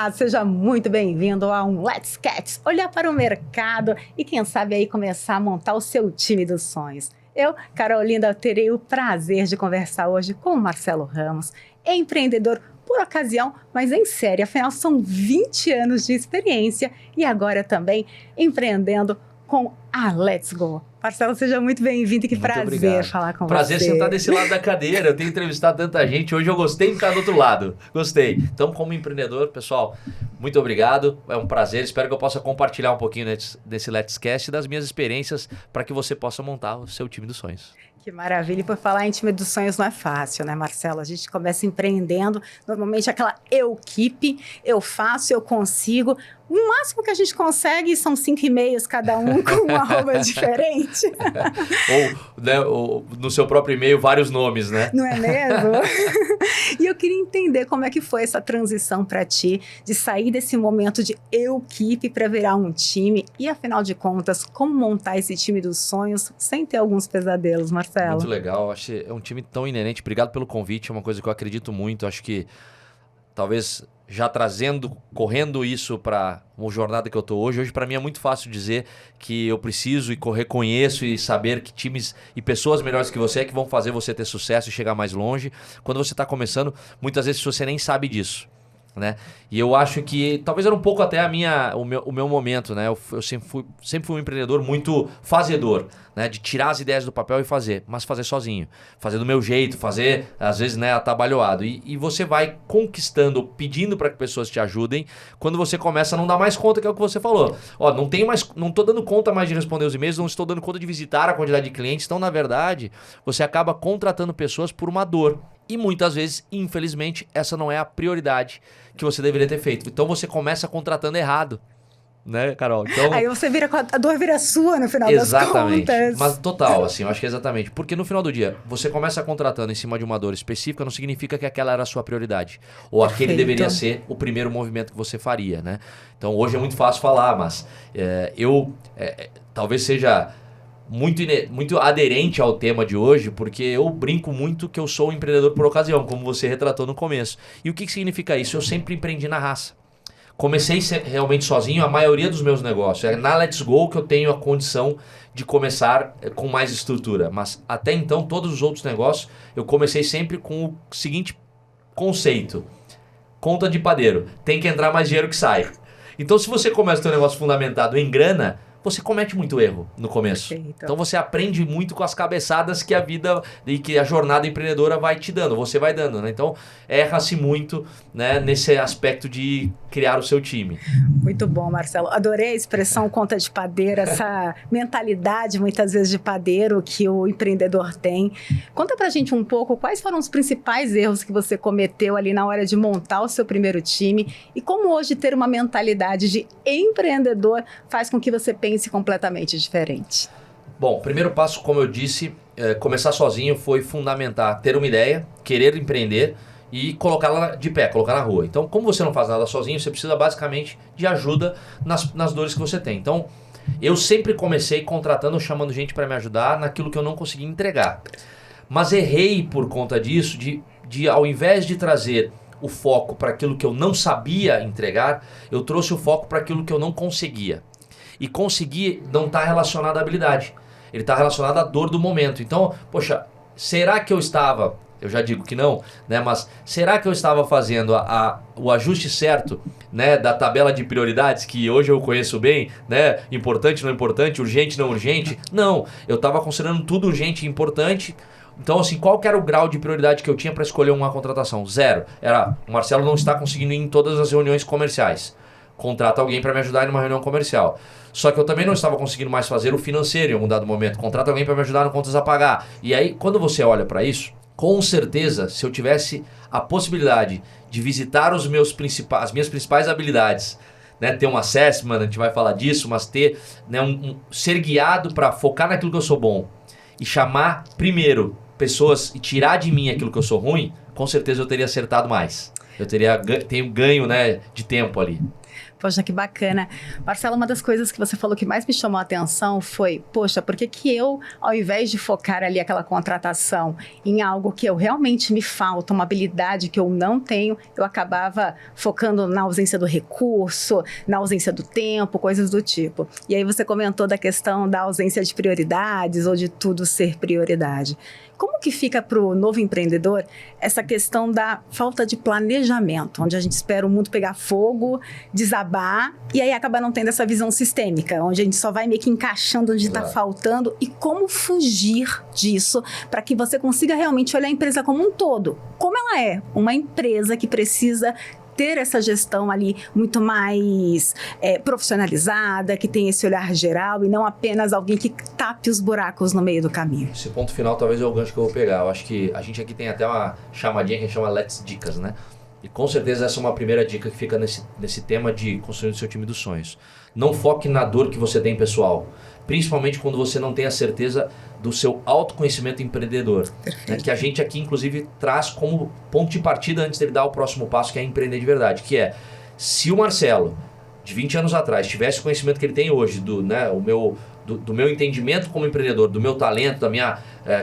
Olá, seja muito bem-vindo a um Let's Cats, olhar para o mercado e quem sabe aí começar a montar o seu time dos sonhos. Eu, Carolina, terei o prazer de conversar hoje com o Marcelo Ramos, empreendedor por ocasião, mas em série, afinal são 20 anos de experiência e agora também empreendendo com a Let's Go. Marcelo, seja muito bem-vindo, que prazer obrigado. Falar com prazer você. Prazer sentar desse lado da cadeira, eu tenho entrevistado tanta gente, hoje eu gostei de ficar do outro lado, gostei. Então, como empreendedor, pessoal, muito obrigado, é um prazer, espero que eu possa compartilhar um pouquinho desse Let's Cast e das minhas experiências para que você possa montar o seu time dos sonhos. Que maravilha, e por falar em time dos sonhos não é fácil, né, Marcelo? A gente começa empreendendo, normalmente aquela eu-keep, eu faço, eu consigo. O máximo que a gente consegue são 5 e-mails, cada um com uma arroba diferente. ou no seu próprio e-mail, vários nomes, né? Não é mesmo? E eu queria entender como é que foi essa transição para ti, de sair desse momento de eu-keep para virar um time. E, afinal de contas, como montar esse time dos sonhos sem ter alguns pesadelos, Marcelo? Muito legal, acho que é um time tão inerente. Obrigado pelo convite, é uma coisa que eu acredito muito. Acho que talvez já correndo isso para uma jornada que eu estou hoje para mim é muito fácil dizer que eu preciso e reconheço e saber que times e pessoas melhores que você é que vão fazer você ter sucesso e chegar mais longe. Quando você está começando, muitas vezes você nem sabe disso, né? E eu acho que talvez era um pouco até o meu momento, né? Eu sempre fui um empreendedor muito fazedor, né? De tirar as ideias do papel e fazer, mas fazer sozinho, fazer do meu jeito, fazer às vezes, né, atabalhoado. E você vai conquistando, pedindo para que pessoas te ajudem, quando você começa a não dar mais conta, que é o que você falou. Ó, não tô dando conta mais de responder os e-mails, não estou dando conta de visitar a quantidade de clientes. Então, na verdade, você acaba contratando pessoas por uma dor. E muitas vezes, infelizmente, essa não é a prioridade que você deveria ter feito. Então você começa contratando errado, né, Carol? Então, aí você a dor vira sua no final exatamente, das contas. Mas total, assim, eu acho que é exatamente. Porque no final do dia, você começa contratando em cima de uma dor específica, não significa que aquela era a sua prioridade. Ou aquele deveria ser o primeiro movimento que você faria, né? Então hoje é muito fácil falar, mas talvez seja muito aderente ao tema de hoje, porque eu brinco muito que eu sou um empreendedor por ocasião, como você retratou no começo. E o que significa isso? Eu sempre empreendi na raça. Comecei realmente sozinho a maioria dos meus negócios. É na Let's Go que eu tenho a condição de começar com mais estrutura. Mas até então, todos os outros negócios, eu comecei sempre com o seguinte conceito. Conta de padeiro. Tem que entrar mais dinheiro que sai. Então, se você começa o seu negócio fundamentado em grana, você comete muito erro no começo. Perfeito. Então você aprende muito com as cabeçadas que a vida e que a jornada empreendedora vai te dando, você vai dando, né? Então erra-se muito, né, nesse aspecto de criar o seu time. Muito bom, Marcelo. Adorei a expressão conta de padeiro, essa mentalidade muitas vezes de padeiro que o empreendedor tem. Conta pra gente um pouco quais foram os principais erros que você cometeu ali na hora de montar o seu primeiro time e como hoje ter uma mentalidade de empreendedor faz com que você pense completamente diferente. Bom, o primeiro passo, como eu disse, começar sozinho foi fundamental. Ter uma ideia, querer empreender e colocá-la de pé, colocar na rua. Então, como você não faz nada sozinho, você precisa basicamente de ajuda nas dores que você tem. Então, eu sempre comecei contratando, chamando gente para me ajudar naquilo que eu não conseguia entregar. Mas errei por conta disso, de ao invés de trazer o foco para aquilo que eu não sabia entregar, eu trouxe o foco para aquilo que eu não conseguia. E conseguir não está relacionado à habilidade. Ele está relacionado à dor do momento. Então, poxa, será que eu estava... Eu já digo que não, né? Mas será que eu estava fazendo o ajuste certo, né, da tabela de prioridades, que hoje eu conheço bem, né? Importante, não importante, urgente, não urgente? Não, eu estava considerando tudo urgente e importante. Então, assim, qual que era o grau de prioridade que eu tinha para escolher uma contratação? 0. Era, o Marcelo não está conseguindo ir em todas as reuniões comerciais. Contrata alguém para me ajudar em uma reunião comercial. Só que eu também não estava conseguindo mais fazer o financeiro em algum dado momento. Contrata alguém para me ajudar no contas a pagar. E aí, quando você olha para isso, com certeza, se eu tivesse a possibilidade de visitar as minhas principais habilidades, né, ter um assessment, a gente vai falar disso, mas ter, né, ser guiado para focar naquilo que eu sou bom e chamar primeiro pessoas e tirar de mim aquilo que eu sou ruim, com certeza eu teria acertado mais. Eu tenho ganho, né, de tempo ali. Poxa, que bacana. Marcelo, uma das coisas que você falou que mais me chamou a atenção foi, poxa, por que eu, ao invés de focar ali aquela contratação em algo que eu realmente me falta, uma habilidade que eu não tenho, eu acabava focando na ausência do recurso, na ausência do tempo, coisas do tipo. E aí você comentou da questão da ausência de prioridades ou de tudo ser prioridade. Como que fica para o novo empreendedor essa questão da falta de planejamento, onde a gente espera o mundo pegar fogo, desabar, e aí acaba não tendo essa visão sistêmica, onde a gente só vai meio que encaixando onde está faltando, e como fugir disso para que você consiga realmente olhar a empresa como um todo, como ela é, uma empresa que precisa ter essa gestão ali muito mais profissionalizada, que tem esse olhar geral e não apenas alguém que tape os buracos no meio do caminho. Esse ponto final talvez é o gancho que eu vou pegar. Eu acho que a gente aqui tem até uma chamadinha que a gente chama Let's Dicas, né? E com certeza essa é uma primeira dica que fica nesse tema de construir o seu time dos sonhos. Não foque na dor que você tem pessoal, principalmente quando você não tem a certeza do seu autoconhecimento empreendedor, né, que a gente aqui inclusive traz como ponto de partida antes dele dar o próximo passo, que é empreender de verdade, que é, se o Marcelo de 20 anos atrás tivesse o conhecimento que ele tem hoje, do meu entendimento como empreendedor, do meu talento, da minha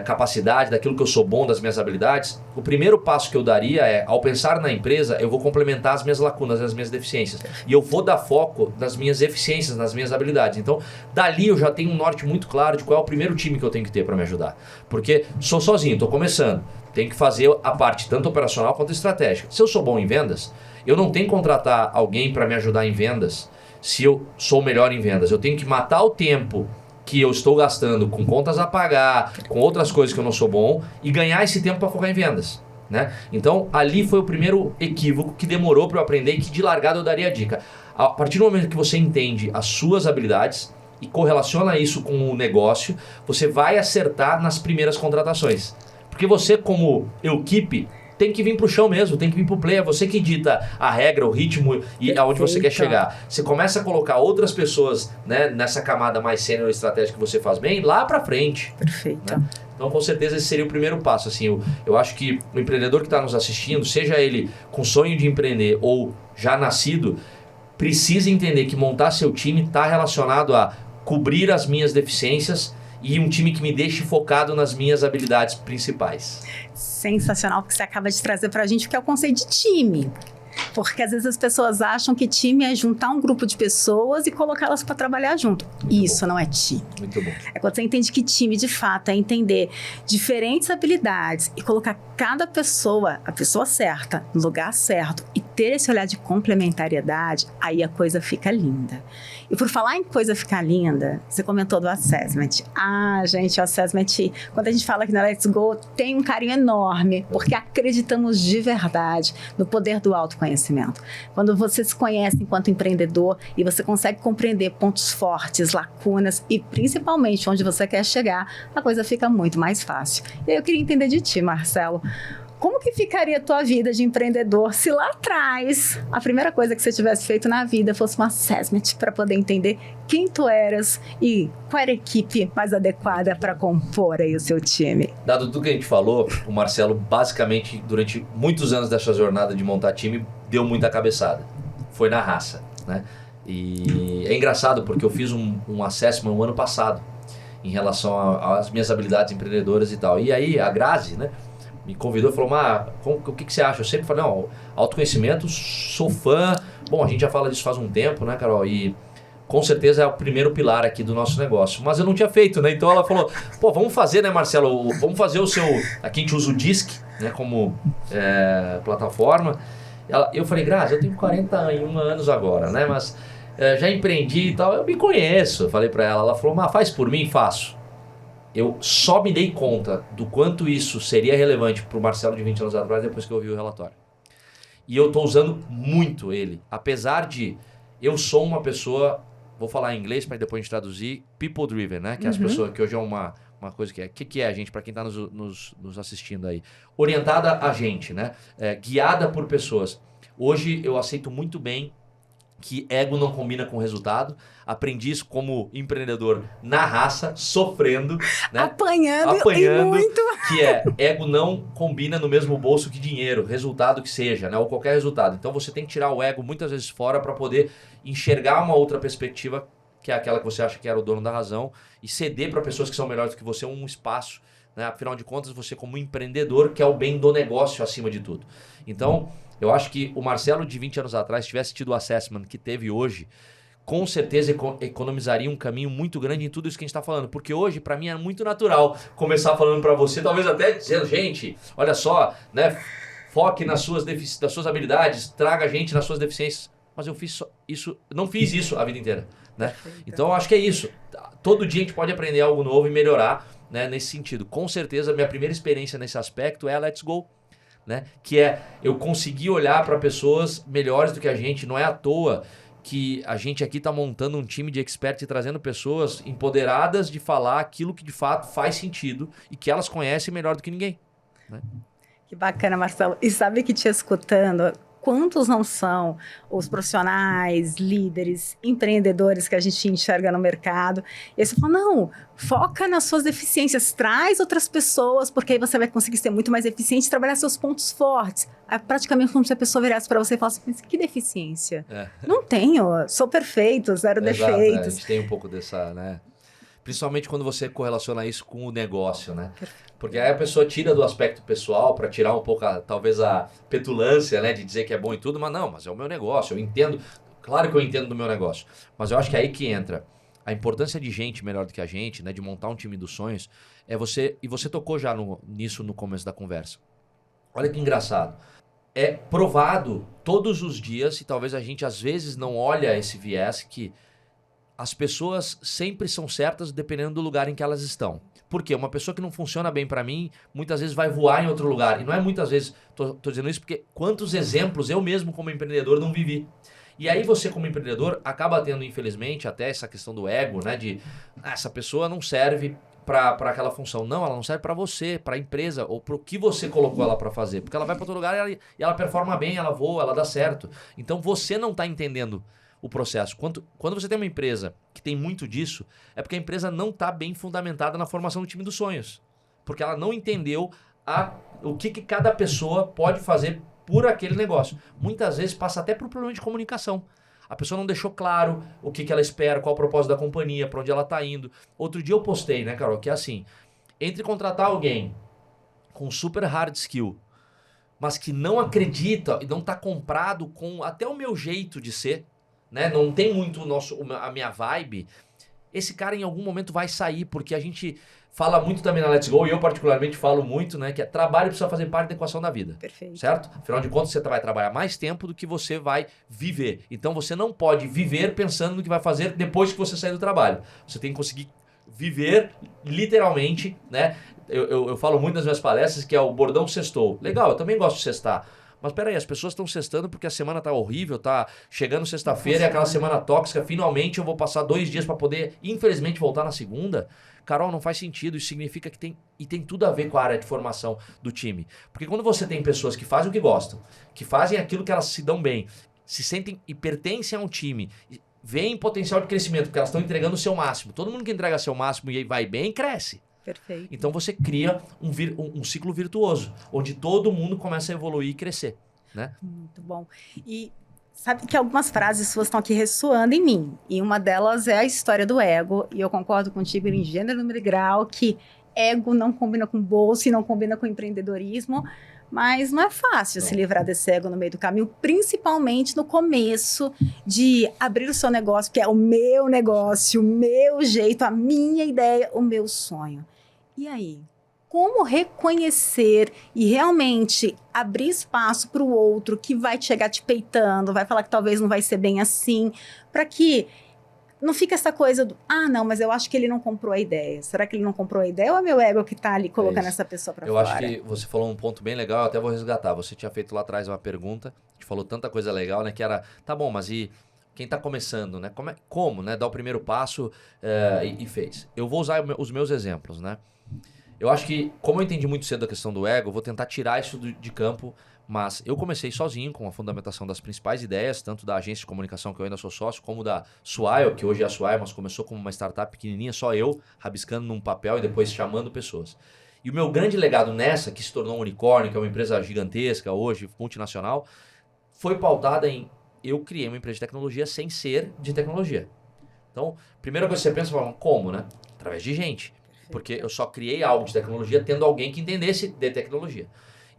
capacidade, daquilo que eu sou bom, das minhas habilidades, o primeiro passo que eu daria é, ao pensar na empresa, eu vou complementar as minhas lacunas, as minhas deficiências. E eu vou dar foco nas minhas eficiências, nas minhas habilidades. Então, dali eu já tenho um norte muito claro de qual é o primeiro time que eu tenho que ter para me ajudar. Porque sou sozinho, estou começando. Tenho que fazer a parte tanto operacional quanto estratégica. Se eu sou bom em vendas, eu não tenho que contratar alguém para me ajudar em vendas se eu sou melhor em vendas. Eu tenho que matar o tempo que eu estou gastando com contas a pagar, com outras coisas que eu não sou bom, e ganhar esse tempo para focar em vendas, né? Então, ali foi o primeiro equívoco que demorou para eu aprender e que de largada eu daria a dica. A partir do momento que você entende as suas habilidades e correlaciona isso com o negócio, você vai acertar nas primeiras contratações. Porque você, como equipe, tem que vir pro chão mesmo, tem que vir pro play. É você que dita a regra, o ritmo e aonde você quer chegar. Você começa a colocar outras pessoas, né, nessa camada mais sênior estratégica que você faz bem, lá pra frente. Perfeito. Né? Então, com certeza, esse seria o primeiro passo. Assim, eu acho que o empreendedor que está nos assistindo, seja ele com sonho de empreender ou já nascido, precisa entender que montar seu time está relacionado a cobrir as minhas deficiências e um time que me deixe focado nas minhas habilidades principais. Sensacional que você acaba de trazer pra gente, que é o conceito de time. Porque às vezes as pessoas acham que time é juntar um grupo de pessoas e colocá-las para trabalhar junto. Isso não é time. Muito bom. É quando você entende que time, de fato, é entender diferentes habilidades e colocar cada pessoa, a pessoa certa, no lugar certo e ter esse olhar de complementariedade, aí a coisa fica linda. E por falar em coisa ficar linda, você comentou do assessment. Ah, gente, o assessment, quando a gente fala aqui na Let's Go, tem um carinho enorme, porque acreditamos de verdade no poder do autoconhecimento. Quando você se conhece enquanto empreendedor e você consegue compreender pontos fortes, lacunas e principalmente onde você quer chegar, a coisa fica muito mais fácil. E aí eu queria entender de ti, Marcelo. Como que ficaria a tua vida de empreendedor se lá atrás a primeira coisa que você tivesse feito na vida fosse um assessment para poder entender quem tu eras e qual era a equipe mais adequada para compor aí o seu time? Dado tudo que a gente falou, o Marcelo basicamente durante muitos anos dessa jornada de montar time deu muita cabeçada. Foi na raça, né? E é engraçado porque eu fiz um assessment no ano passado em relação às minhas habilidades empreendedoras e tal. E aí a Grazi, né, me convidou e falou, o que você acha? Eu sempre falei, não, autoconhecimento, sou fã. Bom, a gente já fala disso faz um tempo, né, Carol? E com certeza é o primeiro pilar aqui do nosso negócio. Mas eu não tinha feito, né? Então ela falou, vamos fazer, né, Marcelo? Vamos fazer o seu... Aqui a gente usa o DISC, né, como plataforma. Eu falei, Grazi, eu tenho 41 anos agora, né? Mas já empreendi e tal, eu me conheço. Eu falei pra ela, ela falou, faz por mim, faço. Eu só me dei conta do quanto isso seria relevante para o Marcelo de 20 anos atrás depois que eu ouvi o relatório. E eu estou usando muito ele. Apesar de eu sou uma pessoa, vou falar em inglês para depois a gente traduzir, people driven, né? Que é as pessoas, que hoje é uma coisa que é. O que é a gente, para quem está nos assistindo aí? Orientada a gente, né? Guiada por pessoas. Hoje eu aceito muito bem que ego não combina com resultado. Aprendi isso como empreendedor na raça, sofrendo, né? Apanhando e muito. Que ego não combina no mesmo bolso que dinheiro, resultado que seja, né? Ou qualquer resultado. Então você tem que tirar o ego muitas vezes fora para poder enxergar uma outra perspectiva, que é aquela que você acha que era o dono da razão, e ceder para pessoas que são melhores do que você um espaço, né? Afinal de contas, você como empreendedor quer o bem do negócio acima de tudo. Então, eu acho que o Marcelo de 20 anos atrás, se tivesse tido o assessment que teve hoje, com certeza economizaria um caminho muito grande em tudo isso que a gente está falando. Porque hoje, para mim, é muito natural começar falando para você, talvez até dizendo, gente, olha só, né, foque nas suas habilidades, traga a gente nas suas deficiências. Mas eu fiz isso, não fiz isso a vida inteira, né? Então, eu acho que é isso. Todo dia a gente pode aprender algo novo e melhorar, né, nesse sentido. Com certeza, minha primeira experiência nesse aspecto é a Let's Go. Né? Que é eu conseguir olhar para pessoas melhores do que a gente. Não é à toa que a gente aqui está montando um time de experts e trazendo pessoas empoderadas de falar aquilo que de fato faz sentido e que elas conhecem melhor do que ninguém. Né? Que bacana, Marcelo. E sabe que te escutando, quantos não são os profissionais, líderes, empreendedores que a gente enxerga no mercado? E aí você fala, não, foca nas suas deficiências, traz outras pessoas, porque aí você vai conseguir ser muito mais eficiente e trabalhar seus pontos fortes. É praticamente como se a pessoa virasse para você e falasse, mas que deficiência? Não tenho, sou perfeito, zero defeitos. A gente tem um pouco dessa, né? Principalmente quando você correlaciona isso com o negócio, né? Porque aí a pessoa tira do aspecto pessoal para tirar um pouco, talvez, a petulância, né? De dizer que é bom e tudo, mas não, mas é o meu negócio, eu entendo. Claro que eu entendo do meu negócio, mas eu acho que é aí que entra a importância de gente melhor do que a gente, né? De montar um time dos sonhos, e você tocou já nisso no começo da conversa. Olha que engraçado. É provado todos os dias, e talvez a gente às vezes não olha esse viés, que as pessoas sempre são certas dependendo do lugar em que elas estão. Por quê? Uma pessoa que não funciona bem para mim, muitas vezes vai voar em outro lugar. E não é muitas vezes, tô dizendo isso porque quantos exemplos eu mesmo como empreendedor não vivi. E aí você como empreendedor acaba tendo, infelizmente, até essa questão do ego, né? De essa pessoa não serve para aquela função. Não, ela não serve para você, para a empresa, ou para o que você colocou ela para fazer. Porque ela vai para outro lugar e ela performa bem, ela voa, ela dá certo. Então você não está entendendo o processo. Quando você tem uma empresa que tem muito disso, é porque a empresa não está bem fundamentada na formação do time dos sonhos. Porque ela não entendeu o que cada pessoa pode fazer por aquele negócio. Muitas vezes passa até por problema de comunicação. A pessoa não deixou claro o que ela espera, qual o propósito da companhia, para onde ela está indo. Outro dia eu postei, né, Carol, que é assim, entre contratar alguém com super hard skill, mas que não acredita e não está comprado com até o meu jeito de ser, né? Não tem muito a minha vibe, esse cara em algum momento vai sair, porque a gente fala muito também na Let's Go, e eu particularmente falo muito, né, que trabalho precisa fazer parte da equação da vida. Perfeito. Certo? Afinal de contas, você vai trabalhar mais tempo do que você vai viver. Então você não pode viver pensando no que vai fazer depois que você sair do trabalho. Você tem que conseguir viver literalmente, né? Eu falo muito nas minhas palestras que é o bordão sextou. Legal, eu também gosto de sextar. Mas peraí, as pessoas estão sextando porque a semana tá horrível, tá chegando sexta-feira e aquela semana tóxica, finalmente eu vou passar 2 dias para poder, infelizmente, voltar na segunda. Carol, não faz sentido, isso significa que tem tudo a ver com a área de formação do time. Porque quando você tem pessoas que fazem o que gostam, que fazem aquilo que elas se dão bem, se sentem e pertencem a um time, veem potencial de crescimento, porque elas estão entregando o seu máximo. Todo mundo que entrega seu máximo e vai bem, cresce. Perfeito. Então você cria um ciclo virtuoso, onde todo mundo começa a evoluir e crescer, né? Muito bom. E sabe que algumas frases suas estão aqui ressoando em mim. E uma delas é a história do ego. E eu concordo contigo em gênero, número e grau, que ego não combina com bolsa e não combina com empreendedorismo. Mas não é fácil se livrar desse ego no meio do caminho, principalmente no começo de abrir o seu negócio, que é o meu negócio, o meu jeito, a minha ideia, o meu sonho. E aí? Como reconhecer e realmente abrir espaço para o outro que vai chegar te peitando, vai falar que talvez não vai ser bem assim, para que não fique essa coisa do, não, mas eu acho que ele não comprou a ideia. Será que ele não comprou a ideia ou é meu ego que está ali colocando essa pessoa para fora? Eu acho que você falou um ponto bem legal, eu até vou resgatar. Você tinha feito lá atrás uma pergunta, a gente falou tanta coisa legal, né, que era, tá bom, mas e quem está começando, né? Como, né? Dar o primeiro passo e fez. Eu vou usar os meus exemplos, né? Eu acho que, como eu entendi muito cedo a questão do ego, eu vou tentar tirar isso de campo, mas eu comecei sozinho com a fundamentação das principais ideias, tanto da agência de comunicação que eu ainda sou sócio, como da Swile, que hoje é a Swile, mas começou como uma startup pequenininha, só eu, rabiscando num papel e depois chamando pessoas. E o meu grande legado nessa, que se tornou um unicórnio, que é uma empresa gigantesca hoje, multinacional, foi pautada em eu criei uma empresa de tecnologia sem ser de tecnologia. Então, primeira coisa que você pensa, como, né? Através de gente. Porque eu só criei algo de tecnologia tendo alguém que entendesse de tecnologia.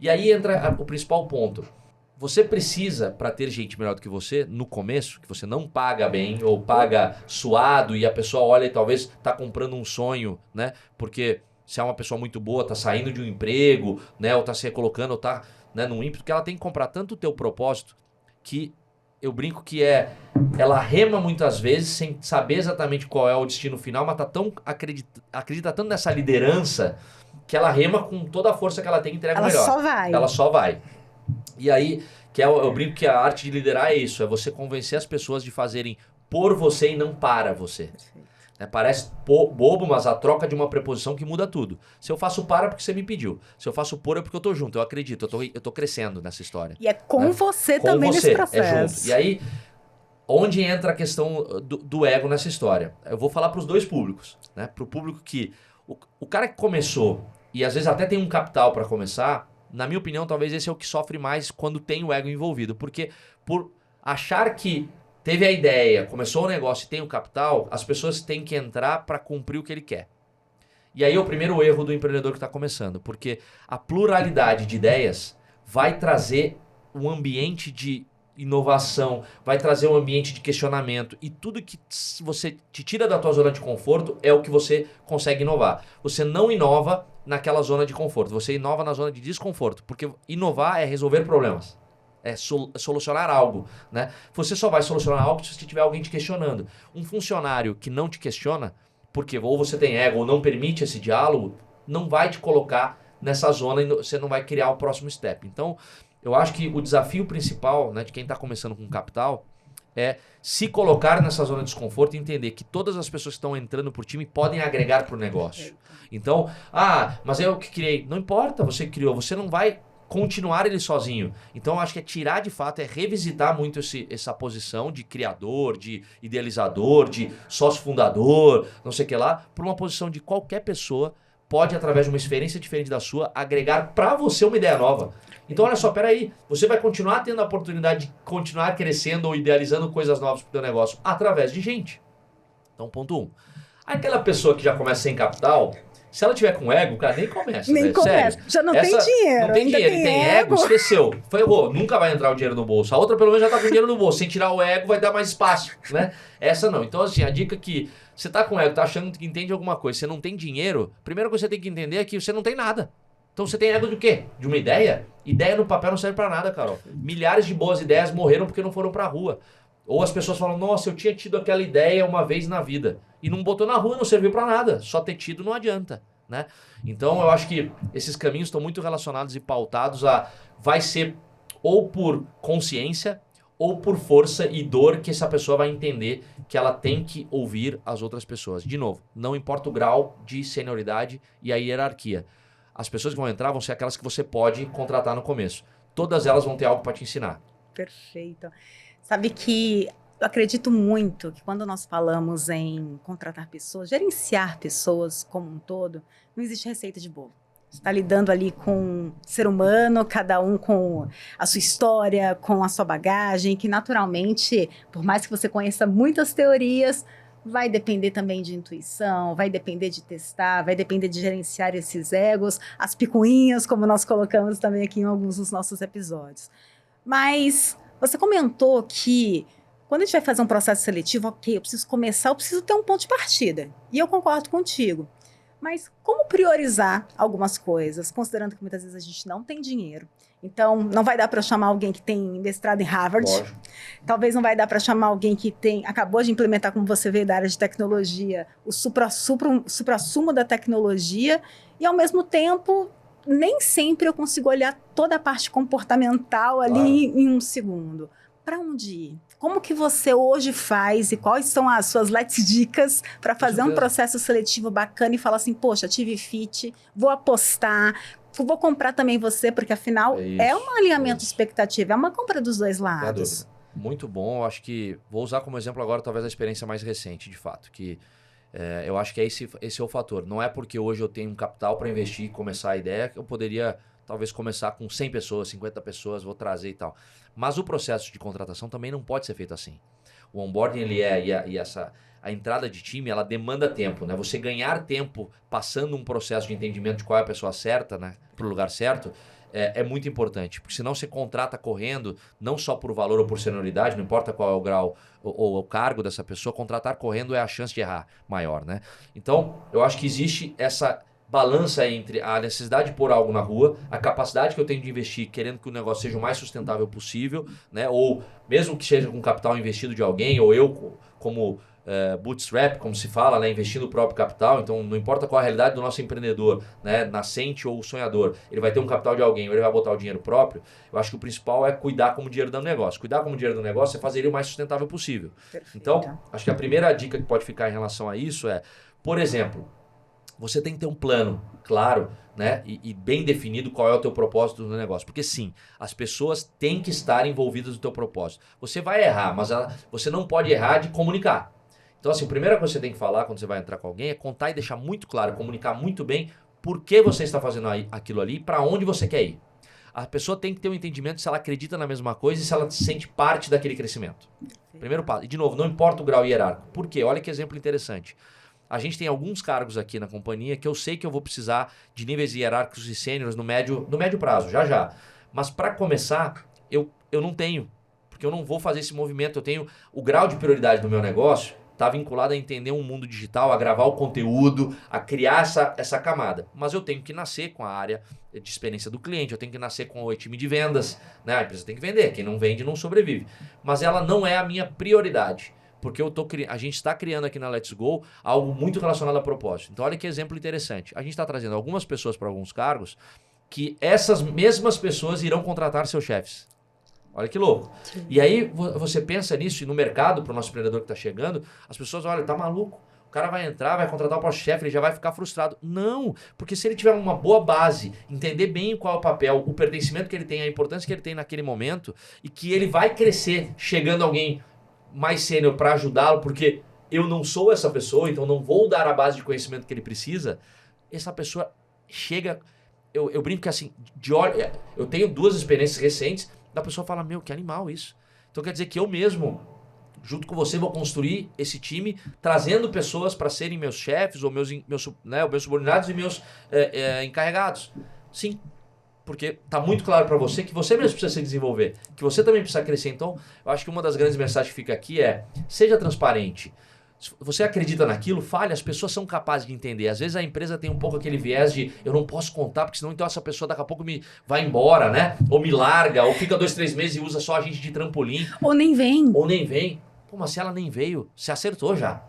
E aí entra o principal ponto. Você precisa, para ter gente melhor do que você, no começo, que você não paga bem ou paga suado e a pessoa olha e talvez está comprando um sonho, né? Porque se é uma pessoa muito boa, está saindo de um emprego, né? Ou está se recolocando, ou está, né, num ímpeto, que ela tem que comprar tanto o teu propósito que eu brinco que ela rema muitas vezes sem saber exatamente qual é o destino final, mas acredita tanto nessa liderança que ela rema com toda a força que ela tem e entrega Ela melhor. só vai. Ela só vai. E aí, eu brinco que a arte de liderar é isso, é você convencer as pessoas de fazerem por você e não para você. Parece bobo, mas a troca de uma preposição que muda tudo. Se eu faço para porque você me pediu. Se eu faço por é porque eu tô junto, eu acredito, eu tô crescendo nessa história. E é com você com também você, nesse processo. É junto. E aí, onde entra a questão do ego nessa história? Eu vou falar para os dois públicos. Né? Para o público que... O cara que começou, e às vezes até tem um capital para começar, na minha opinião, talvez esse é o que sofre mais quando tem o ego envolvido. Porque por achar que teve a ideia, começou o negócio e tem o capital, as pessoas têm que entrar para cumprir o que ele quer. E aí é o primeiro erro do empreendedor que está começando, porque a pluralidade de ideias vai trazer um ambiente de inovação, vai trazer um ambiente de questionamento, e tudo que você te tira da tua zona de conforto é o que você consegue inovar. Você não inova naquela zona de conforto, você inova na zona de desconforto, porque inovar é resolver problemas. É solucionar algo, né? Você só vai solucionar algo se tiver alguém te questionando. Um funcionário que não te questiona, porque ou você tem ego ou não permite esse diálogo, não vai te colocar nessa zona e você não vai criar o próximo step. Então, eu acho que o desafio principal, né, de quem está começando com capital é se colocar nessa zona de desconforto e entender que todas as pessoas que estão entrando por time podem agregar para o negócio. Então, mas eu que criei. Não importa, você criou, você não vai continuar ele sozinho. Então, eu acho que tirar de fato, é revisitar muito essa posição de criador, de idealizador, de sócio fundador, não sei o que lá, para uma posição de qualquer pessoa pode, através de uma experiência diferente da sua, agregar para você uma ideia nova. Então, olha só, peraí, você vai continuar tendo a oportunidade de continuar crescendo ou idealizando coisas novas para o teu negócio através de gente. Então, ponto 1. Aquela pessoa que já começa sem capital, se ela tiver com ego, cara, nem começa. Nem começa. Sério. Já não tem dinheiro. Não tem dinheiro, ele tem ego, esqueceu. Ferrou, nunca vai entrar o dinheiro no bolso. A outra pelo menos já tá com dinheiro no bolso. Sem tirar o ego vai dar mais espaço, né? Essa não. Então, assim, a dica é que você tá com ego, tá achando que entende alguma coisa, você não tem dinheiro, a primeira coisa que você tem que entender é que você não tem nada. Então você tem ego de quê? De uma ideia? Ideia no papel não serve pra nada, Carol. Milhares de boas ideias morreram porque não foram pra rua. Ou as pessoas falam, nossa, eu tinha tido aquela ideia uma vez na vida. E não botou na rua, não serviu pra nada. Só ter tido não adianta. Né? Então eu acho que esses caminhos estão muito relacionados e pautados vai ser ou por consciência ou por força e dor que essa pessoa vai entender que ela tem que ouvir as outras pessoas. De novo, não importa o grau de senioridade e a hierarquia. As pessoas que vão entrar vão ser aquelas que você pode contratar no começo. Todas elas vão ter algo para te ensinar. Perfeito. Sabe que eu acredito muito que quando nós falamos em contratar pessoas, gerenciar pessoas como um todo, não existe receita de bolo. Você está lidando ali com um ser humano, cada um com a sua história, com a sua bagagem, que naturalmente, por mais que você conheça muitas teorias, vai depender também de intuição, vai depender de testar, vai depender de gerenciar esses egos, as picuinhas, como nós colocamos também aqui em alguns dos nossos episódios. Mas você comentou que quando a gente vai fazer um processo seletivo, ok, eu preciso começar, eu preciso ter um ponto de partida. E eu concordo contigo. Mas como priorizar algumas coisas, considerando que muitas vezes a gente não tem dinheiro? Então, não vai dar para chamar alguém que tem mestrado em Harvard. Lógico. Talvez não vai dar para chamar alguém que acabou de implementar, como você veio da área de tecnologia, o suprassumo da tecnologia. E, ao mesmo tempo, nem sempre eu consigo olhar toda a parte comportamental ali em um segundo. Para onde ir? Como que você hoje faz e quais são as suas dicas para fazer um processo seletivo bacana e falar assim, poxa, tive fit, vou apostar, vou comprar também você, porque afinal é um alinhamento de expectativa, é uma compra dos dois lados. Muito bom, eu acho que vou usar como exemplo agora talvez a experiência mais recente, de fato, que eu acho que esse é o fator. Não é porque hoje eu tenho um capital para investir e começar a ideia que eu poderia talvez começar com 100 pessoas, 50 pessoas, vou trazer e tal. Mas o processo de contratação também não pode ser feito assim. O onboarding a entrada de time, ela demanda tempo, né? Você ganhar tempo passando um processo de entendimento de qual é a pessoa certa, né, para o lugar certo, é muito importante, porque senão você contrata correndo, não só por valor ou por senioridade, não importa qual é o grau ou o cargo dessa pessoa, contratar correndo é a chance de errar maior, né? Então, eu acho que existe essa balança entre a necessidade de pôr algo na rua, a capacidade que eu tenho de investir, querendo que o negócio seja o mais sustentável possível, né? Ou mesmo que seja com capital investido de alguém, ou eu como bootstrap, como se fala, né, investindo o próprio capital. Então, não importa qual a realidade do nosso empreendedor, né, nascente ou sonhador, ele vai ter um capital de alguém ou ele vai botar o dinheiro próprio. Eu acho que o principal é cuidar como dinheiro do negócio. Cuidar como dinheiro do negócio é fazer ele o mais sustentável possível. Perfeito. Então, acho que a primeira dica que pode ficar em relação a isso é, por exemplo, você tem que ter um plano claro, né, e bem definido qual é o teu propósito no negócio. Porque sim, as pessoas têm que estar envolvidas no teu propósito. Você vai errar, mas você não pode errar de comunicar. Então, assim, a primeira coisa que você tem que falar quando você vai entrar com alguém é contar e deixar muito claro, comunicar muito bem por que você está fazendo aquilo ali e para onde você quer ir. A pessoa tem que ter um entendimento se ela acredita na mesma coisa e se ela se sente parte daquele crescimento. Primeiro passo. E, de novo, não importa o grau hierárquico. Por quê? Olha que exemplo interessante. A gente tem alguns cargos aqui na companhia que eu sei que eu vou precisar de níveis hierárquicos e sêniores no médio prazo, já. Mas para começar, eu não tenho, porque eu não vou fazer esse movimento. Eu tenho o grau de prioridade do meu negócio, está vinculado a entender um mundo digital, a gravar o conteúdo, a criar essa camada. Mas eu tenho que nascer com a área de experiência do cliente, eu tenho que nascer com o time de vendas, né? A empresa tem que vender, quem não vende não sobrevive. Mas ela não é a minha prioridade. Porque a gente está criando aqui na Let's Go algo muito relacionado a propósito. Então, olha que exemplo interessante. A gente está trazendo algumas pessoas para alguns cargos que essas mesmas pessoas irão contratar seus chefes. Olha que louco. Sim. E aí, você pensa nisso, e no mercado, para o nosso empreendedor que está chegando, as pessoas olham, tá maluco? O cara vai entrar, vai contratar o próprio chefe, ele já vai ficar frustrado. Não, porque se ele tiver uma boa base, entender bem qual é o papel, o pertencimento que ele tem, a importância que ele tem naquele momento, e que ele vai crescer chegando alguém mais sênior para ajudá-lo, porque eu não sou essa pessoa, então não vou dar a base de conhecimento que ele precisa, essa pessoa chega... Eu brinco que assim, eu tenho 2 experiências recentes, da pessoa fala, meu, que animal isso. Então quer dizer que eu mesmo, junto com você, vou construir esse time, trazendo pessoas para serem meus chefes, ou meus subordinados e meus encarregados. Sim, porque tá muito claro para você que você mesmo precisa se desenvolver, que você também precisa crescer. Então, eu acho que uma das grandes mensagens que fica aqui é, seja transparente. Se você acredita naquilo, fale, as pessoas são capazes de entender. Às vezes a empresa tem um pouco aquele viés de eu não posso contar, porque senão então essa pessoa daqui a pouco vai embora, né? Ou me larga, ou fica 2, 3 meses e usa só a gente de trampolim. Ou nem vem. Pô, mas se ela nem veio, você acertou já.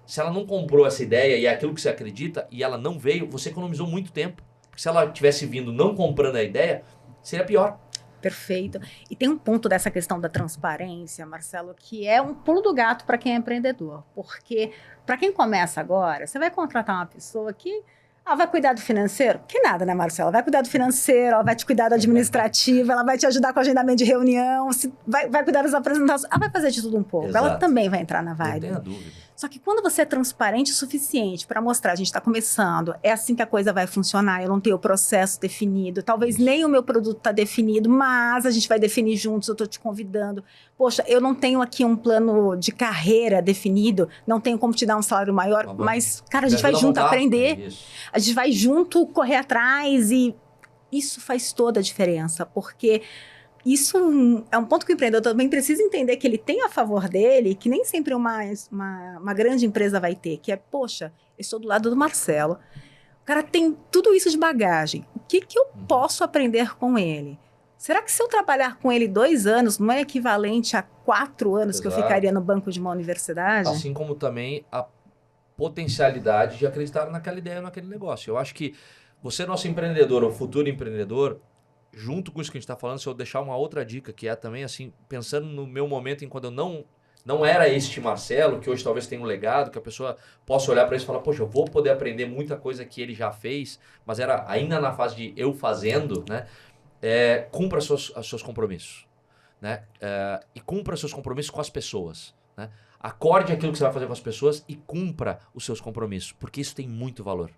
Se ela não comprou essa ideia e é aquilo que você acredita e ela não veio, você economizou muito tempo. Porque se ela tivesse vindo não comprando a ideia, seria pior. Perfeito. E tem um ponto dessa questão da transparência, Marcelo, que é um pulo do gato para quem é empreendedor. Porque para quem começa agora, você vai contratar uma pessoa que vai cuidar do financeiro? Que nada, né, Marcelo? Ela vai cuidar do financeiro, ela vai te cuidar do administrativo, ela vai te ajudar com o agendamento de reunião, vai cuidar das apresentações, ela vai fazer de tudo um pouco. Exato. Ela também vai entrar na vibe. Não tenha dúvida. Só que quando você é transparente o suficiente para mostrar, a gente está começando, é assim que a coisa vai funcionar, eu não tenho o processo definido, talvez nem o meu produto está definido, mas a gente vai definir juntos, eu estou te convidando. Poxa, eu não tenho aqui um plano de carreira definido, não tenho como te dar um salário maior, mas, cara, a gente vai junto aprender, a gente vai junto correr atrás e isso faz toda a diferença, porque... Isso é um ponto que o empreendedor também precisa entender que ele tem a favor dele, que nem sempre uma grande empresa vai ter, que é, poxa, eu estou do lado do Marcelo, o cara tem tudo isso de bagagem, o que eu posso aprender com ele? Será que se eu trabalhar com ele 2 anos, não é equivalente a 4 anos Exato. Que eu ficaria no banco de uma universidade? Assim como também a potencialidade de acreditar naquela ideia, naquele negócio. Eu acho que você, nosso empreendedor ou futuro empreendedor, junto com isso que a gente está falando, se eu deixar uma outra dica, que é também assim, pensando no meu momento em quando eu não era este Marcelo, que hoje talvez tenha um legado, que a pessoa possa olhar para isso e falar, poxa, eu vou poder aprender muita coisa que ele já fez, mas era ainda na fase de eu fazendo, né? Cumpra os seus compromissos, né? E cumpra seus compromissos com as pessoas, né? Acorde aquilo que você vai fazer com as pessoas e cumpra os seus compromissos, porque isso tem muito valor.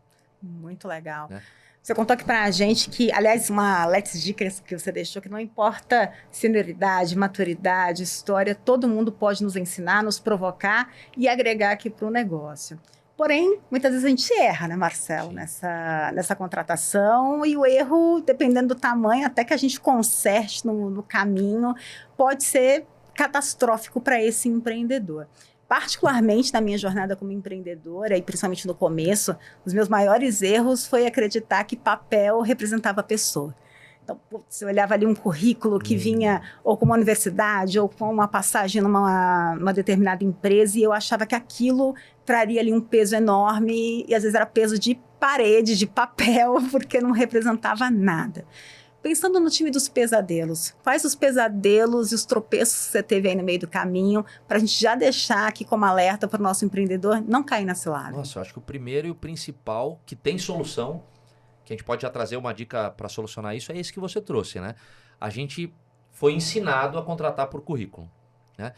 Muito legal. Né? Você contou aqui pra gente que, aliás, uma Let's Dicas que você deixou, que não importa senioridade, maturidade, história, todo mundo pode nos ensinar, nos provocar e agregar aqui para o negócio. Porém, muitas vezes a gente erra, né, Marcelo, nessa contratação, e o erro, dependendo do tamanho, até que a gente conserte no caminho, pode ser catastrófico para esse empreendedor. Particularmente na minha jornada como empreendedora, e principalmente no começo, os meus maiores erros foi acreditar que papel representava a pessoa. Então, você olhava ali um currículo que vinha ou com uma universidade ou com uma passagem numa determinada empresa, e eu achava que aquilo traria ali um peso enorme, e às vezes era peso de parede, de papel, porque não representava nada. Pensando no time dos pesadelos, quais os pesadelos e os tropeços que você teve aí no meio do caminho, para a gente já deixar aqui como alerta para o nosso empreendedor não cair na cilada? Nossa, eu acho que o primeiro e o principal, que tem solução, que a gente pode já trazer uma dica para solucionar isso, é esse que você trouxe, né? A gente foi ensinado a contratar por currículo, né?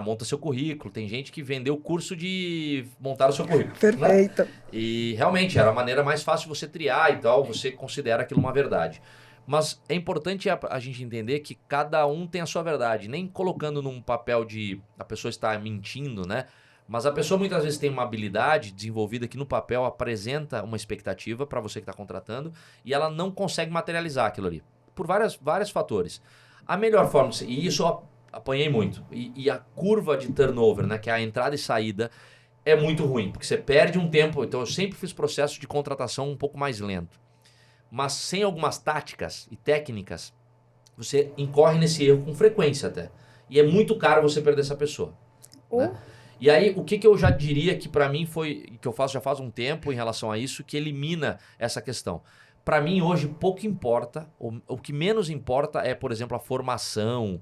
Monta seu currículo, tem gente que vendeu o curso de montar o seu currículo. Perfeito. Né? E realmente era a maneira mais fácil de você triar e tal, você considera aquilo uma verdade. Mas é importante a gente entender que cada um tem a sua verdade, nem colocando num papel de a pessoa está mentindo, né? Mas a pessoa muitas vezes tem uma habilidade desenvolvida que no papel apresenta uma expectativa para você que está contratando e ela não consegue materializar aquilo ali, por vários fatores. A melhor forma, e isso eu apanhei muito, e a curva de turnover, né, que é a entrada e saída, é muito ruim, porque você perde um tempo. Então eu sempre fiz processo de contratação um pouco mais lento. Mas sem algumas táticas e técnicas, você incorre nesse erro com frequência até. E é muito caro você perder essa pessoa. Né? E aí, o que eu já diria que para mim foi, que eu faço já faz um tempo em relação a isso, que elimina essa questão. Para mim, hoje, pouco importa. O que menos importa é, por exemplo, a formação,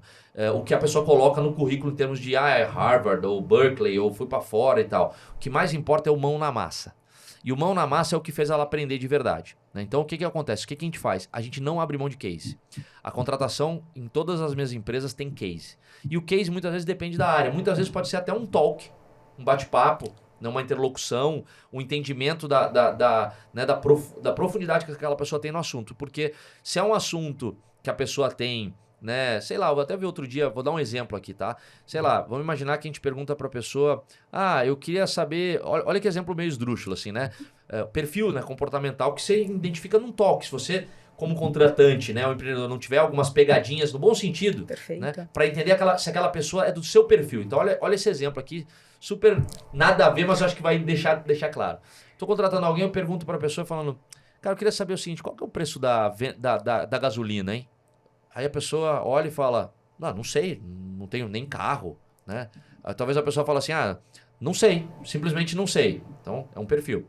o que a pessoa coloca no currículo em termos de Harvard, ou Berkeley, ou fui para fora e tal. O que mais importa é o mão na massa. E o mão na massa é o que fez ela aprender de verdade. Né? Então, o que acontece? O que a gente faz? A gente não abre mão de case. A contratação em todas as minhas empresas tem case. E o case muitas vezes depende da área. Muitas vezes pode ser até um talk, um bate-papo, uma interlocução, um entendimento da profundidade que aquela pessoa tem no assunto. Porque se é um assunto que a pessoa tem... Né? Sei lá, eu vou até ver outro dia, vou dar um exemplo aqui, tá? Sei lá, vamos imaginar que a gente pergunta pra pessoa, eu queria saber, olha que exemplo meio esdrúxulo, assim, né? Perfil, né, comportamental que você identifica num talk. Se você, como contratante, né, o empreendedor não tiver algumas pegadinhas no bom sentido, né, para entender se aquela pessoa é do seu perfil. Então, olha esse exemplo aqui, super nada a ver, mas eu acho que vai deixar claro. Tô contratando alguém, eu pergunto pra pessoa falando, cara, eu queria saber o seguinte, qual que é o preço da gasolina, hein? Aí a pessoa olha e fala, não sei, não tenho nem carro, né? Talvez a pessoa fale assim, não sei, simplesmente não sei. Então, é um perfil.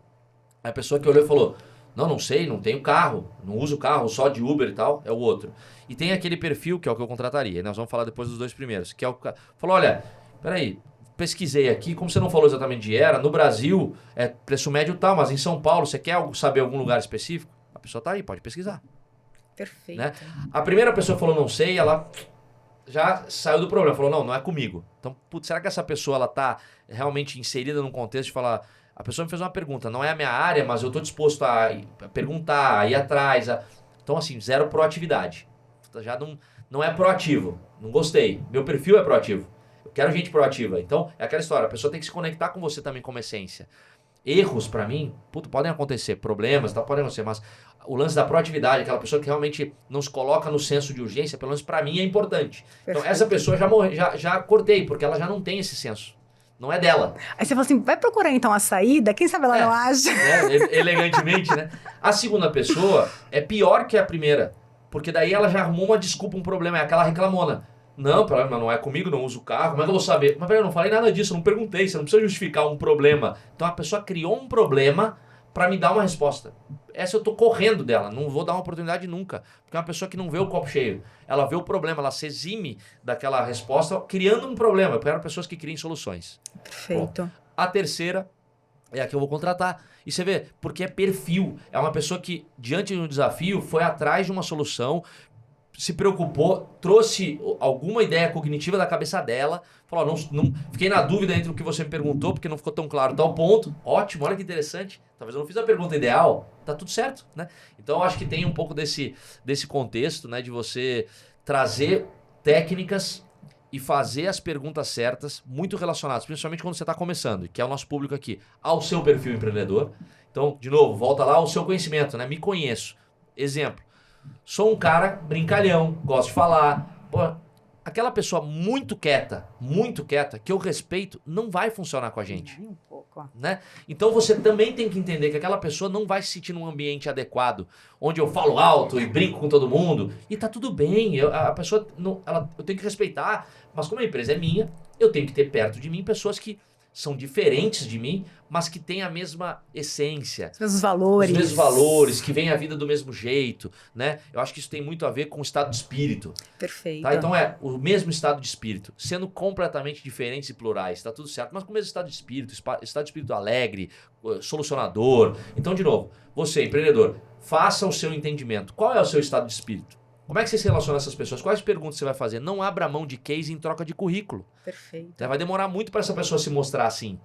Aí a pessoa que olhou e falou, não sei, não tenho carro, não uso carro, só de Uber e tal, é o outro. E tem aquele perfil, que é o que eu contrataria, nós vamos falar depois dos dois primeiros, que é o que falou, olha, peraí, pesquisei aqui, como você não falou exatamente de era, no Brasil é preço médio tal, mas em São Paulo, você quer saber algum lugar específico? A pessoa tá aí, pode pesquisar. Perfeito. Né? A primeira pessoa falou não sei, ela já saiu do problema, falou não é comigo. Então, será que essa pessoa ela tá realmente inserida num contexto de falar, a pessoa me fez uma pergunta, não é a minha área, mas eu estou disposto a perguntar, a ir atrás. Então, assim, zero proatividade. Já não é proativo, não gostei. Meu perfil é proativo, eu quero gente proativa. Então, é aquela história, a pessoa tem que se conectar com você também como essência. Erros, para mim, podem acontecer, problemas, podem acontecer, mas o lance da proatividade, aquela pessoa que realmente não se coloca no senso de urgência, pelo menos para mim é importante. Perfeito. Então essa pessoa já cortei, porque ela já não tem esse senso. Não é dela. Aí você fala assim, vai procurar então a saída, quem sabe ela não age. Elegantemente, né? A segunda pessoa é pior que a primeira, porque daí ela já arrumou uma desculpa, um problema, é aquela reclamona. Não, não é comigo, não uso carro, como é que eu vou saber? Mas peraí, eu não falei nada disso, eu não perguntei, você não precisa justificar um problema. Então a pessoa criou um problema para me dar uma resposta. Essa eu tô correndo dela, não vou dar uma oportunidade nunca. Porque é uma pessoa que não vê o copo cheio. Ela vê o problema, ela se exime daquela resposta criando um problema. Eu quero pessoas que criem soluções. Perfeito. Bom, a terceira é a que eu vou contratar. E você vê, porque é perfil. É uma pessoa que, diante de um desafio, foi atrás de uma solução, se preocupou, trouxe alguma ideia cognitiva da cabeça dela, falou, não, fiquei na dúvida entre o que você me perguntou, porque não ficou tão claro tal ponto. Ótimo, olha que interessante. Talvez eu não fiz a pergunta ideal, tá tudo certo, né? Então eu acho que tem um pouco desse contexto, né, de você trazer técnicas e fazer as perguntas certas, muito relacionadas, principalmente quando você está começando, que é o nosso público aqui, ao seu perfil empreendedor. Então, de novo, volta lá ao seu conhecimento, né? Me conheço. Exemplo. Sou um cara brincalhão, gosto de falar. Pô, aquela pessoa muito quieta, que eu respeito, não vai funcionar com a gente. Um pouco. Né? Então você também tem que entender que aquela pessoa não vai se sentir num ambiente adequado, onde eu falo alto e brinco com todo mundo. E tá tudo bem, a pessoa não, eu tenho que respeitar, mas como a empresa é minha, eu tenho que ter perto de mim pessoas que são diferentes de mim, mas que têm a mesma essência. Os mesmos valores. Os mesmos valores, que veem a vida do mesmo jeito, né? Eu acho que isso tem muito a ver com o estado de espírito. Perfeito. Tá? Então é o mesmo estado de espírito, sendo completamente diferentes e plurais, tá tudo certo, mas com o mesmo estado de espírito, alegre, solucionador. Então, de novo, você, empreendedor, faça o seu entendimento. Qual é o seu estado de espírito? Como é que você se relaciona a essas pessoas? Quais perguntas você vai fazer? Não abra mão de case em troca de currículo. Perfeito. Vai demorar muito para essa pessoa se mostrar assim,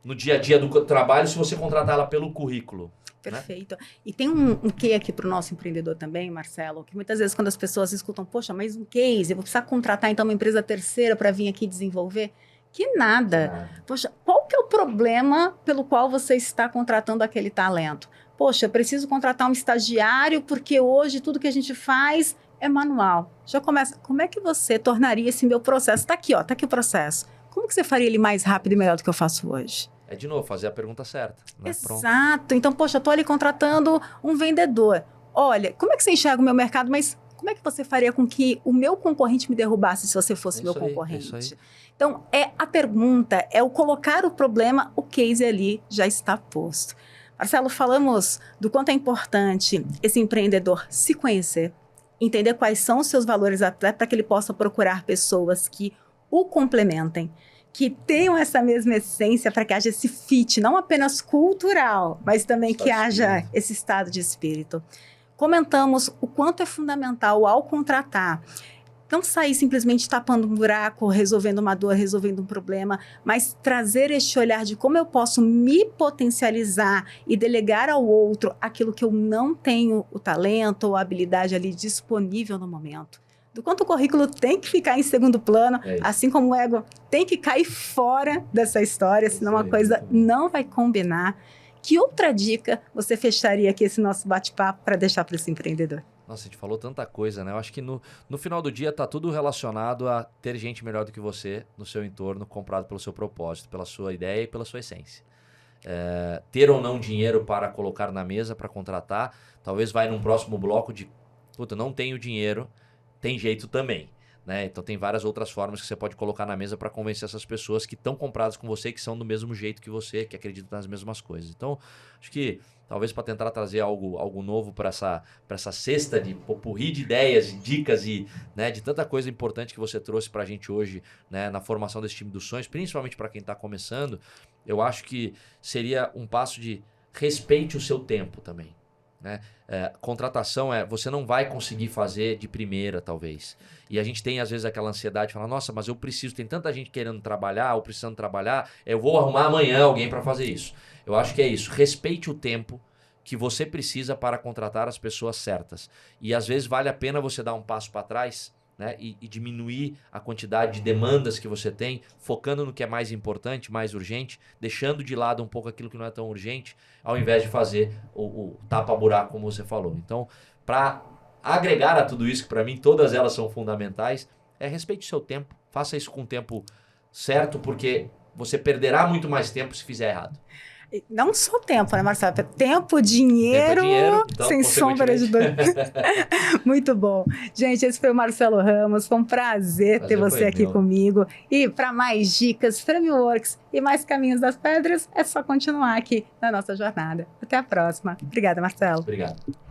no dia a dia do trabalho, se você contratar ela pelo currículo. Perfeito. Né? E tem um quê aqui para o nosso empreendedor também, Marcelo, que muitas vezes quando as pessoas escutam, poxa, mas um case, eu vou precisar contratar então uma empresa terceira para vir aqui desenvolver? Que nada. Poxa, qual que é o problema pelo qual você está contratando aquele talento? Poxa, eu preciso contratar um estagiário porque hoje tudo que a gente faz é manual. Já começa, como é que você tornaria esse meu processo? Está aqui, ó, tá aqui o processo. Como que você faria ele mais rápido e melhor do que eu faço hoje? É, de novo, fazer a pergunta certa. Né? Exato. Pronto. Então, poxa, eu estou ali contratando um vendedor. Olha, como é que você enxerga o meu mercado, mas como é que você faria com que o meu concorrente me derrubasse se você fosse meu concorrente? Então, é a pergunta, é o colocar o problema, o case ali já está posto. Marcelo, falamos do quanto é importante esse empreendedor se conhecer, entender quais são os seus valores até para que ele possa procurar pessoas que o complementem, que tenham essa mesma essência para que haja esse fit, não apenas cultural, mas também que haja esse estado de espírito. Comentamos o quanto é fundamental ao contratar, não sair simplesmente tapando um buraco, resolvendo uma dor, resolvendo um problema, mas trazer este olhar de como eu posso me potencializar e delegar ao outro aquilo que eu não tenho o talento ou a habilidade ali disponível no momento. Do quanto o currículo tem que ficar em segundo plano, assim como o ego tem que cair fora dessa história, senão uma coisa não vai combinar. Que outra dica você fecharia aqui esse nosso bate-papo para deixar para esse empreendedor? Nossa, a gente falou tanta coisa, né? Eu acho que no final do dia tá tudo relacionado a ter gente melhor do que você no seu entorno, comprado pelo seu propósito, pela sua ideia e pela sua essência. Ter ou não dinheiro para colocar na mesa, para contratar, talvez vai num próximo bloco de, puta, não tenho dinheiro, tem jeito também. Né? Então tem várias outras formas que você pode colocar na mesa para convencer essas pessoas que estão compradas com você, que são do mesmo jeito que você, que acreditam nas mesmas coisas. Então, acho que talvez para tentar trazer algo novo para essa cesta de popurrí de ideias, de dicas e, né, de tanta coisa importante que você trouxe para a gente hoje, né, na formação desse time dos sonhos, principalmente para quem está começando, eu acho que seria um passo de respeite o seu tempo também. Né? Contratação você não vai conseguir fazer de primeira, talvez. E a gente tem às vezes aquela ansiedade de falar, nossa, mas eu preciso, tem tanta gente querendo trabalhar ou precisando trabalhar, eu vou arrumar amanhã alguém para fazer isso. Eu acho que é isso, respeite o tempo que você precisa para contratar as pessoas certas. E às vezes vale a pena você dar um passo para trás, né, e diminuir a quantidade de demandas que você tem, focando no que é mais importante, mais urgente, deixando de lado um pouco aquilo que não é tão urgente, ao invés de fazer o tapa-buraco, como você falou. Então, para agregar a tudo isso, que para mim todas elas são fundamentais, respeite o seu tempo, faça isso com o tempo certo, porque você perderá muito mais tempo se fizer errado. E não só tempo, né, Marcelo? Tempo, dinheiro, então, sem sombra de dúvida. Muito bom. Gente, esse foi o Marcelo Ramos. Foi um prazer ter você aqui comigo. E para mais dicas, frameworks e mais caminhos das pedras, é só continuar aqui na nossa jornada. Até a próxima. Obrigada, Marcelo. Obrigado.